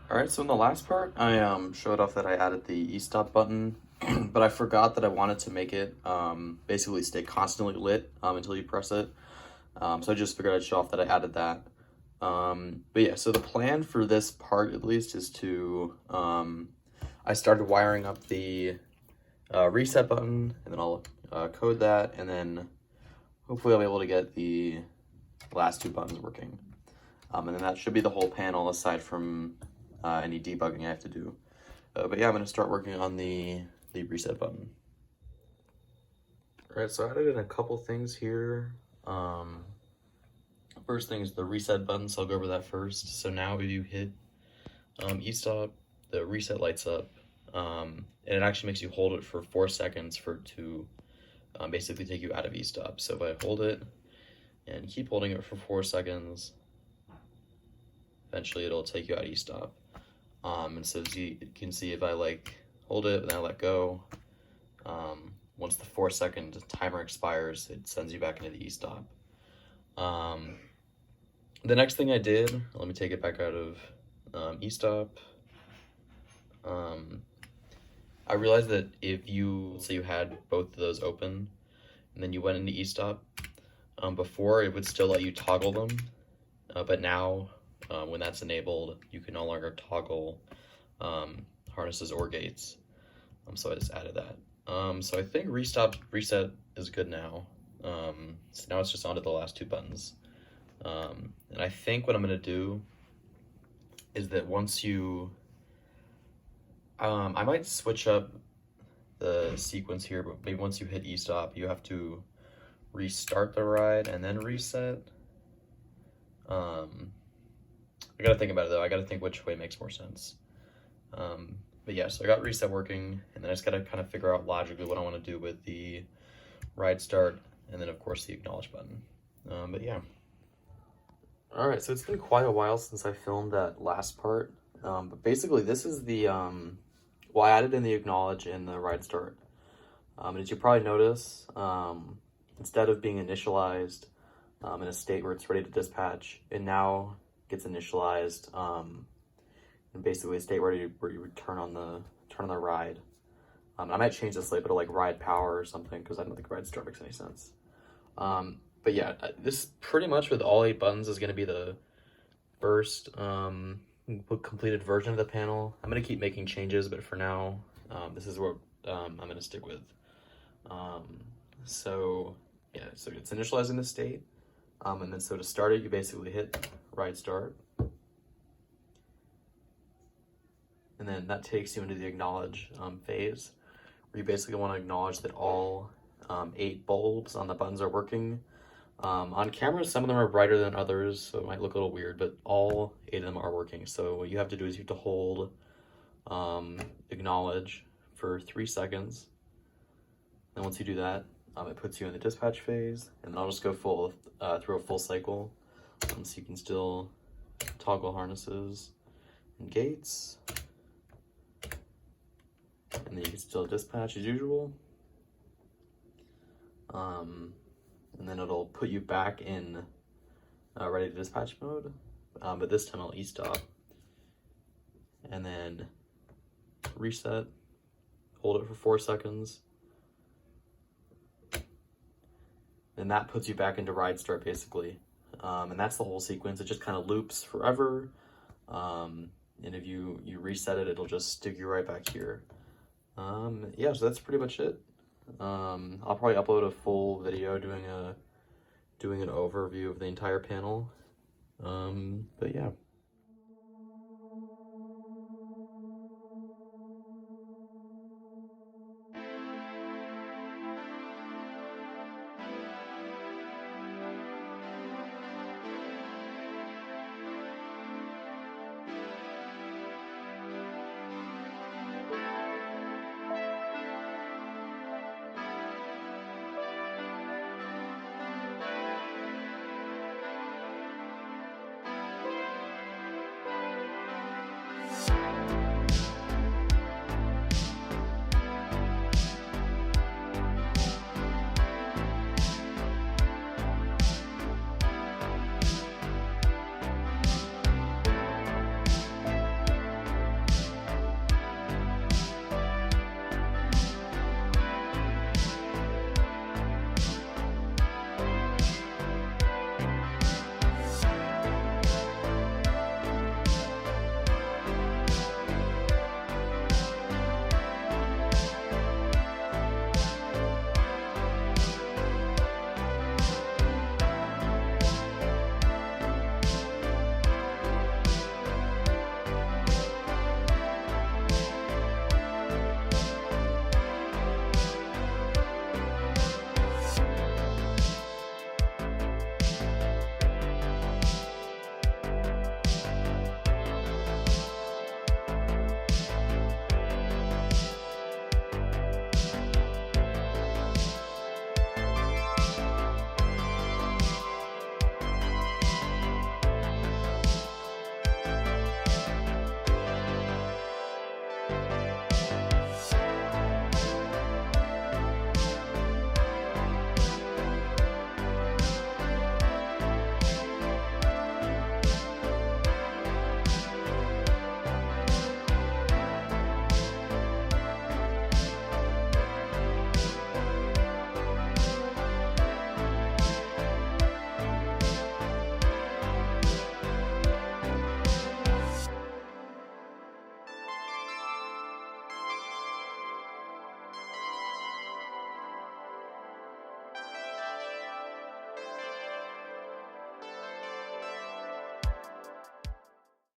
Alright, so in the last part, I showed off that I added the e-stop button, but I forgot that I wanted to make it basically stay constantly lit until you press it. So I just figured I'd show off that I added that. But yeah, so the plan for this part at least is to, I started wiring up the reset button, and then I'll code that, and then hopefully I'll be able to get the last two buttons working. And then that should be the whole panel aside from any debugging I have to do. But yeah, I'm going to start working on the reset button. All right, so I added in a couple things here. First thing is the reset button, so I'll go over that first. So now if you hit e-stop, the reset lights up, and it actually makes you hold it for 4 seconds for it to basically take you out of e-stop. So if I hold it and keep holding it for 4 seconds, eventually it'll take you out of e-stop. And so as you can see, if I hold it and then I let go, once the 4-second timer expires, it sends you back into the e-stop. The next thing I did, let me take it back out of e-stop. I realized that if you had both of those open and then you went into e-stop, before it would still let you toggle them, but now when that's enabled, you can no longer toggle harnesses or gates. So I just added that. So I think reset is good now. So now it's just onto the last two buttons. And I think what I'm gonna do is that once you, I might switch up the sequence here, but maybe once you hit e-stop, you have to restart the ride and then reset. I gotta think about it though. I gotta think which way makes more sense. But yeah, so I got reset working, and then I just gotta kind of figure out logically what I want to do with the ride start, and then of course the acknowledge button. But yeah. All right, so it's been quite a while since I filmed that last part. But basically this is the, well, I added in the acknowledge and the ride start. And as you probably notice, instead of being initialized in a state where it's ready to dispatch, it now gets initialized in basically a state where you would turn on the ride. I might change this later to like ride power or something, because I don't think ride start makes any sense. But yeah, this pretty much with all 8 buttons is going to be the first completed version of the panel. I'm going to keep making changes, but for now, this is what I'm going to stick with. So yeah, so it's initializing the state. And then so to start it, you basically hit ride start. And then that takes you into the acknowledge phase, where you basically want to acknowledge that all 8 bulbs on the buttons are working. On camera, some of them are brighter than others, so it might look a little weird, but all 8 of them are working. So what you have to do is you have to hold acknowledge for 3 seconds. And once you do that, it puts you in the dispatch phase, and then I'll just go through a full cycle, so you can still toggle harnesses and gates, and then you can still dispatch as usual. And then it'll put you back in ready to dispatch mode, but this time I'll e-stop, and then reset, hold it for 4 seconds, and that puts you back into ride start basically. And that's the whole sequence. It just kind of loops forever, and if you reset it, it'll just stick you right back here. Yeah, so that's pretty much it. I'll probably upload a full video doing an overview of the entire panel. But yeah.